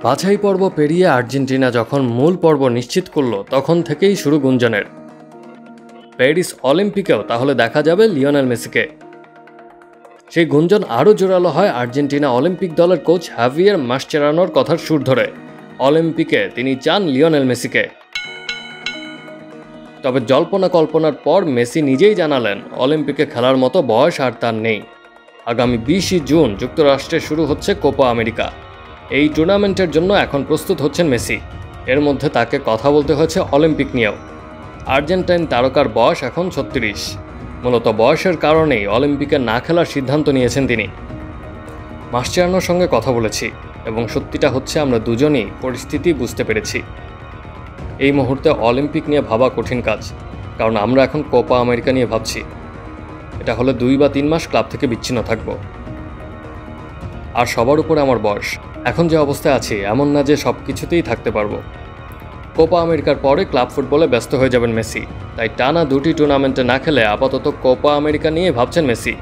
বাছাই পর্ব পেরিয়ে আর্জেন্টিনা যখন মূল পর্ব নিশ্চিত করল তখন থেকেই শুরু গুঞ্জনের প্যারিস অলিম্পিকেও তাহলে দেখা যাবে লিওনেল মেসিকে। সেই গুঞ্জন আরও জোরালো হয় আর্জেন্টিনা অলিম্পিক দলের কোচ হাভিয়ের মাসচেরানোর কথার সুর ধরে অলিম্পিকে তিনি চান লিওনেল মেসিকে। তবে জল্পনা কল্পনার পর মেসি নিজেই জানালেন অলিম্পিকে খেলার মতো বয়স আর তার নেই। আগামী 20 জুন যুক্তরাষ্ট্রে শুরু হচ্ছে কোপা আমেরিকা। এই টুর্নামেন্টের জন্য এখন প্রস্তুত হচ্ছেন মেসি। এর মধ্যে তাকে কথা বলতে হয়েছে অলিম্পিক নিয়েও। আর্জেন্টাইন তারকার বয়স এখন 36। মূলত বয়সের কারণেই অলিম্পিকে না খেলার সিদ্ধান্ত নিয়েছেন তিনি। মাসচেরানোর সঙ্গে কথা বলেছি এবং সত্যিটা হচ্ছে আমরা দুজনই পরিস্থিতি বুঝতে পেরেছি। এই মুহূর্তে অলিম্পিক নিয়ে ভাবা কঠিন কাজ, কারণ আমরা এখন কোপা আমেরিকা নিয়ে ভাবছি। এটা হলে 2 বা 3 মাস ক্লাব থেকে বিচ্ছিন্ন থাকব। আর সবার উপরে আমার বয়স। এখন যে অবস্থায় আছি এমন না যে সব কিছুতেই থাকতে পারবো। কোপা আমেরিকার পরে ক্লাব ফুটবলে ব্যস্ত হয়ে যাবেন মেসি, তাই টানা 2টি টুর্নামেন্টে না খেলে আপাতত কোপা আমেরিকা নিয়ে ভাবছেন মেসি।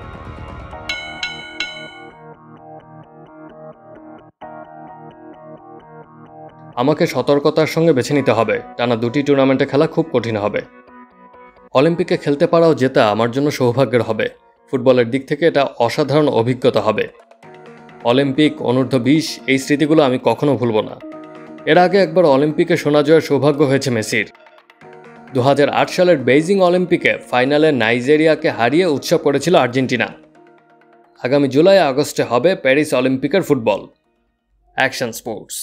আমাকে সতর্কতার সঙ্গে বেছে নিতে হবে, টানা 2টি টুর্নামেন্টে খেলা খুব কঠিন হবে। অলিম্পিকে খেলতে পারাও জেতা আমার জন্য সৌভাগ্যের হবে। ফুটবলের দিক থেকে এটা অসাধারণ অভিজ্ঞতা হবে। অলিম্পিক, অনূর্ধ্ব 20 এই স্মৃতিগুলো আমি কখনো ভুলব না। এর আগে একবার অলিম্পিকে সোনা জয়ের সৌভাগ্য হয়েছে মেসির। 2008 সালের বেইজিং অলিম্পিকে ফাইনালে নাইজেরিয়াকে হারিয়ে উৎসব করেছিল আর্জেন্টিনা। আগামী জুলাই আগস্টে হবে প্যারিস অলিম্পিকের ফুটবল। Action sports.